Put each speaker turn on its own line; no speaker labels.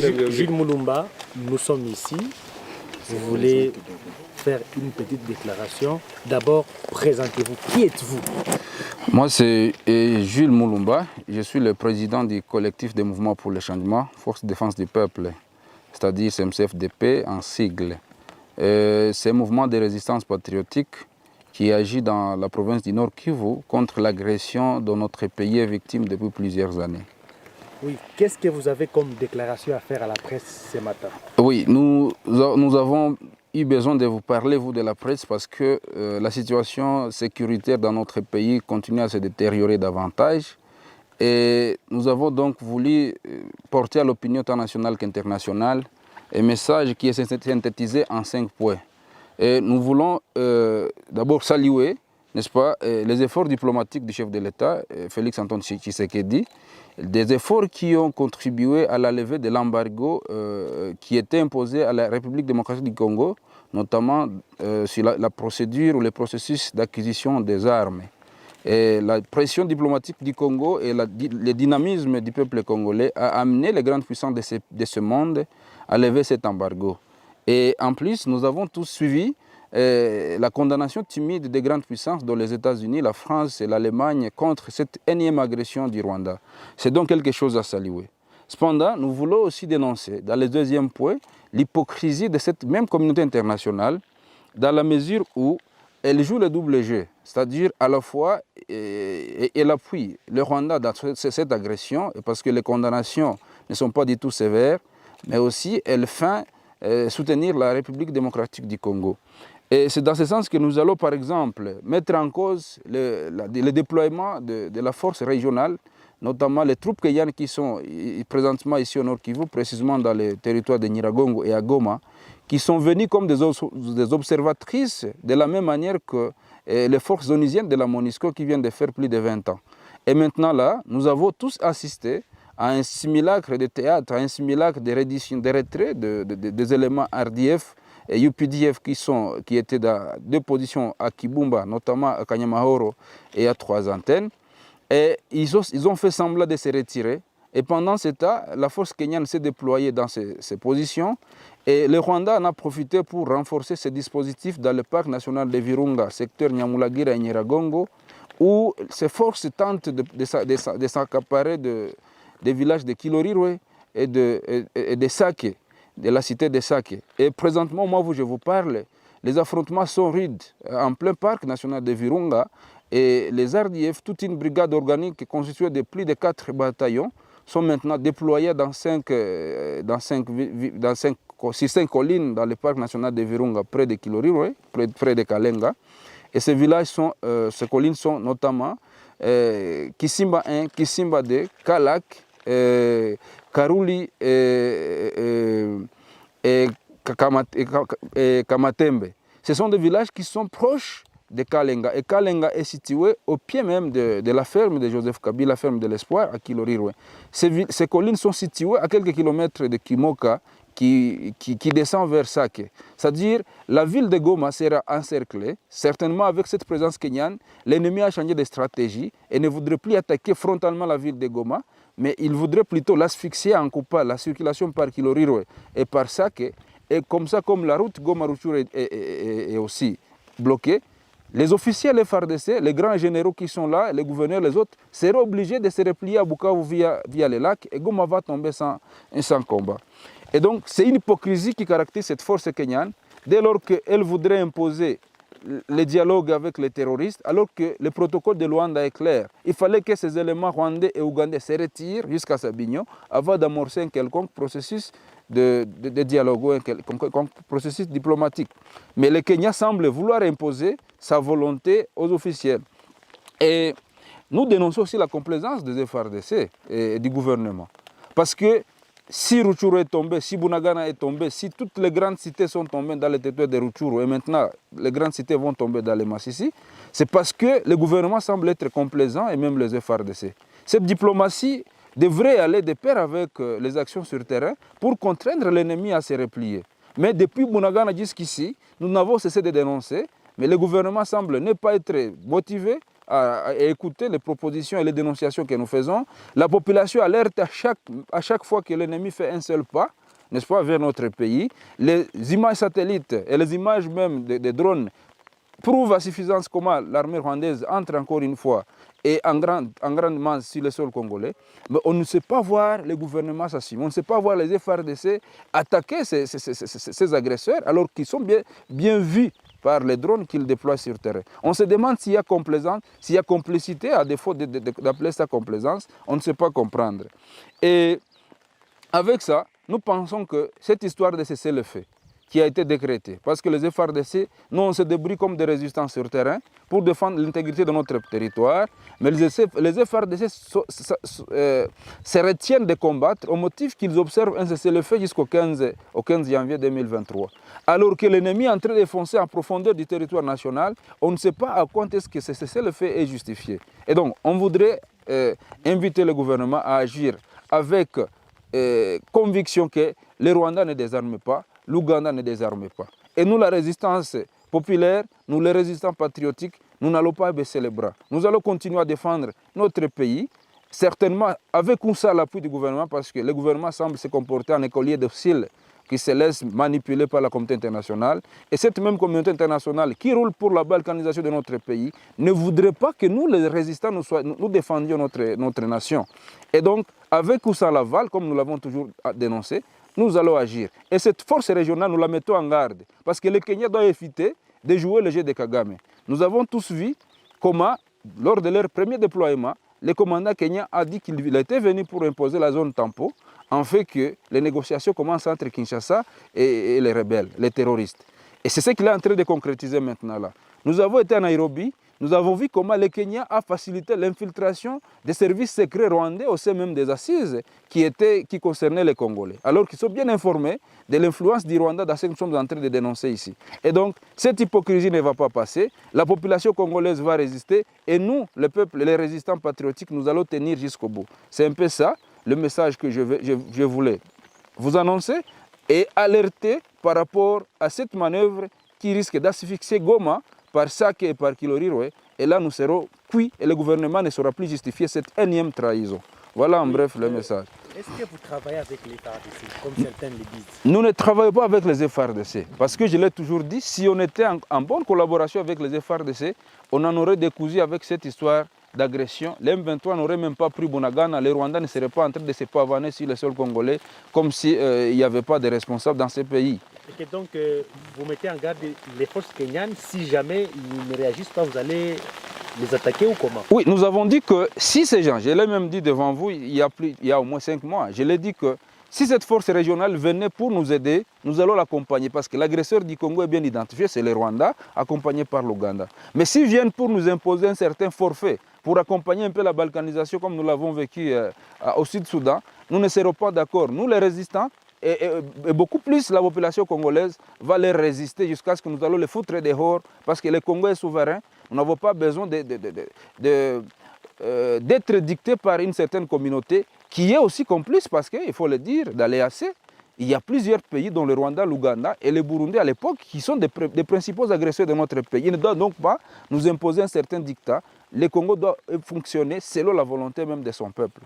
Gilles Moulumba, nous sommes ici. Vous voulez faire une petite déclaration. D'abord, présentez-vous. Qui êtes-vous?
Moi, c'est Jules Moulumba. Je suis le président du collectif des mouvements pour le changement, Force de défense du peuple, c'est-à-dire CMCFDP en sigle. C'est un mouvement de résistance patriotique qui agit dans la province du Nord Kivu contre l'agression dont notre pays est victime depuis plusieurs années.
Oui, qu'est-ce que vous avez comme déclaration à faire à la presse ce matin?
Oui, nous avons eu besoin de vous parler, vous, de la presse, parce que la situation sécuritaire dans notre pays continue à se détériorer davantage. Et nous avons donc voulu porter à l'opinion internationale qu'internationale un message qui est synthétisé en 5 points. Et nous voulons d'abord saluer, n'est-ce pas, les efforts diplomatiques du chef de l'État, Félix Antoine Tshisekedi, des efforts qui ont contribué à la levée de l'embargo qui était imposé à la République démocratique du Congo, notamment sur la procédure ou le processus d'acquisition des armes. Et la pression diplomatique du Congo et le dynamisme du peuple congolais a amené les grandes puissances de ce monde à lever cet embargo. Et en plus, nous avons tous suivi la condamnation timide des grandes puissances, dont les États-Unis, la France et l'Allemagne, contre cette énième agression du Rwanda. C'est donc quelque chose à saluer. Cependant, nous voulons aussi dénoncer, dans le deuxième point, l'hypocrisie de cette même communauté internationale, dans la mesure où elle joue le double jeu, c'est-à-dire à la fois elle appuie le Rwanda dans cette agression, parce que les condamnations ne sont pas du tout sévères, mais aussi elle feint soutenir la République démocratique du Congo. Et c'est dans ce sens que nous allons, par exemple, mettre en cause le déploiement de la force régionale, notamment les troupes kenyanes qui sont présentement ici au Nord Kivu, précisément dans les territoires de Nyiragongo et à Goma, qui sont venues comme des observatrices de la même manière que les forces onisiennes de la MONUSCO qui viennent de faire plus de 20 ans. Et maintenant là, nous avons tous assisté à un simulacre de théâtre, à un simulacre de reddition, de retrait des éléments RDF et UPDF qui étaient dans 2 positions à Kibumba, notamment à Kanyamahoro et à 3 antennes. Et ils ont fait semblant de se retirer. Et pendant ce temps, la force kenyane s'est déployée dans ces positions. Et le Rwanda en a profité pour renforcer ces dispositifs dans le parc national de Virunga, secteur Nyamulagira et Nyiragongo, où ces forces tentent de s'accaparer des villages de Kilorirwe et de Sake, de la cité de Sake. Et présentement, moi, je vous parle, les affrontements sont rudes en plein parc national de Virunga. Et les RDF, toute une brigade organique constituée de plus de 4 bataillons, sont maintenant déployés dans 5 collines dans le parc national de Virunga, près de Kilorirwe, près de Kalenga. Et ces villages ces collines sont notamment Kisimba 1, Kisimba 2, Kalak, Karuli et Kamatembe. Ce sont des villages qui sont proches de Kalenga. Et Kalenga est situé au pied même de la ferme de Joseph Kabila, la ferme de l'Espoir à Kilorirwe. Ces collines sont situées à quelques kilomètres de Kimoka qui descend vers Sake. C'est-à-dire la ville de Goma sera encerclée. Certainement avec cette présence kenyane, l'ennemi a changé de stratégie et ne voudrait plus attaquer frontalement la ville de Goma, mais il voudrait plutôt l'asphyxier en coupant la circulation par Kilorirwe et par Sake. Et comme ça, comme la route Goma-Ruchuru est aussi bloquée, les officiels FARDC, les grands généraux qui sont là, les gouverneurs, les autres, seront obligés de se replier à Bukavu via les lacs et Goma va tomber sans combat. Et donc, c'est une hypocrisie qui caractérise cette force kenyane dès lors qu'elle voudrait imposer le dialogue avec les terroristes, alors que le protocole de Luanda est clair. Il fallait que ces éléments rwandais et ougandais se retirent jusqu'à Sabignon avant d'amorcer un quelconque processus de dialogue ou un quelconque processus diplomatique. Mais le Kenya semble vouloir imposer sa volonté aux officiels. Et nous dénonçons aussi la complaisance des FARDC et du gouvernement. Parce que si Rutshuru est tombé, si Bunagana est tombé, si toutes les grandes cités sont tombées dans le territoire de Rutshuru et maintenant les grandes cités vont tomber dans les Massissi, c'est parce que le gouvernement semble être complaisant et même les FARDC. Cette diplomatie devrait aller de pair avec les actions sur terrain pour contraindre l'ennemi à se replier. Mais depuis Bunagana jusqu'ici, nous n'avons cessé de dénoncer, mais le gouvernement semble ne pas être motivé à écouter les propositions et les dénonciations que nous faisons. La population alerte à chaque fois que l'ennemi fait un seul pas, n'est-ce pas, vers notre pays. Les images satellites et les images même des drones prouvent à suffisance comment l'armée rwandaise entre encore une fois et en grande masse sur le sol congolais. Mais on ne sait pas voir le gouvernement s'assumer, on ne sait pas voir les FARDC attaquer ces agresseurs alors qu'ils sont bien vus par les drones qu'ils déploient sur terrain. On se demande s'il y a complaisance, s'il y a complicité, à défaut d'appeler ça complaisance, on ne sait pas comprendre. Et avec ça, nous pensons que cette histoire de cessez-le-feu qui a été décrétée, parce que les FARDC, nous on se débrouille comme des résistants sur terrain pour défendre l'intégrité de notre territoire, mais les FARDC se retiennent de combattre au motif qu'ils observent un cessez-le-feu jusqu'au 15 janvier 2023. Alors que l'ennemi est en train de foncer en profondeur du territoire national, on ne sait pas à quoi est-ce que ce cessez-le-feu est justifié. Et donc, on voudrait inviter le gouvernement à agir avec conviction que les Rwandais ne désarment pas, l'Ouganda ne désarme pas. Et nous, la résistance populaire, nous les résistants patriotiques, nous n'allons pas baisser les bras. Nous allons continuer à défendre notre pays, certainement avec ou sans l'appui du gouvernement, parce que le gouvernement semble se comporter en écolier docile qui se laisse manipuler par la communauté internationale. Et cette même communauté internationale qui roule pour la balkanisation de notre pays ne voudrait pas que nous, les résistants, nous défendions notre nation. Et donc, avec ou sans l'aval, comme nous l'avons toujours dénoncé, nous allons agir. Et cette force régionale, nous la mettons en garde. Parce que le Kenya doit éviter de jouer le jeu de Kagame. Nous avons tous vu comment, lors de leur premier déploiement, le commandant kenyan a dit qu'il était venu pour imposer la zone tampon, en fait que les négociations commencent entre Kinshasa et les rebelles, les terroristes. Et c'est ce qu'il est en train de concrétiser maintenant là. Nous avons été à Nairobi, nous avons vu comment le Kenya a facilité l'infiltration des services secrets rwandais au sein même des assises qui concernaient les Congolais, alors qu'ils sont bien informés de l'influence du Rwanda dans ce que nous sommes en train de dénoncer ici. Et donc, cette hypocrisie ne va pas passer, la population congolaise va résister, et nous, le peuple, les résistants patriotiques, nous allons tenir jusqu'au bout. C'est un peu ça, le message que je voulais vous annoncer et alerter par rapport à cette manœuvre qui risque d'asphyxier Goma par Sake et par Kilorirwe, et là nous serons cuits et le gouvernement ne saura plus justifier cette énième trahison. Voilà en bref le message.
Est-ce que vous travaillez avec les FARDC, comme certains le disent?
Nous ne travaillons pas avec les FARDC, parce que je l'ai toujours dit, si on était en bonne collaboration avec les FARDC, on en aurait décousu avec cette histoire d'agression. Les M23 n'auraient même pas pris Bunagana, les Rwandais ne seraient pas en train de se pavaner sur le sol congolais, comme s'il n'y avait pas de responsables dans ces pays.
Et donc, vous mettez en garde les forces kenyanes, si jamais ils ne réagissent pas, vous allez les attaquer ou comment?
Oui, nous avons dit que si ces gens, je l'ai même dit devant vous il y a au moins 5 mois, je l'ai dit que si cette force régionale venait pour nous aider, nous allons l'accompagner parce que l'agresseur du Congo est bien identifié, c'est le Rwanda, accompagné par l'Ouganda. Mais s'ils viennent pour nous imposer un certain forfait, pour accompagner un peu la balkanisation comme nous l'avons vécu au Sud-Soudan, nous ne serons pas d'accord. Nous, les résistants, et beaucoup plus la population congolaise va les résister jusqu'à ce que nous allons les foutre dehors parce que le Congo est souverain. Nous n'avons pas besoin d'être dicté par une certaine communauté qui est aussi complice parce qu'il faut le dire, dans l'EAC, il y a plusieurs pays dont le Rwanda, l'Ouganda et le Burundi à l'époque qui sont des principaux agresseurs de notre pays. Ils ne doivent donc pas nous imposer un certain dictat. Le Congo doit fonctionner selon la volonté même de son peuple.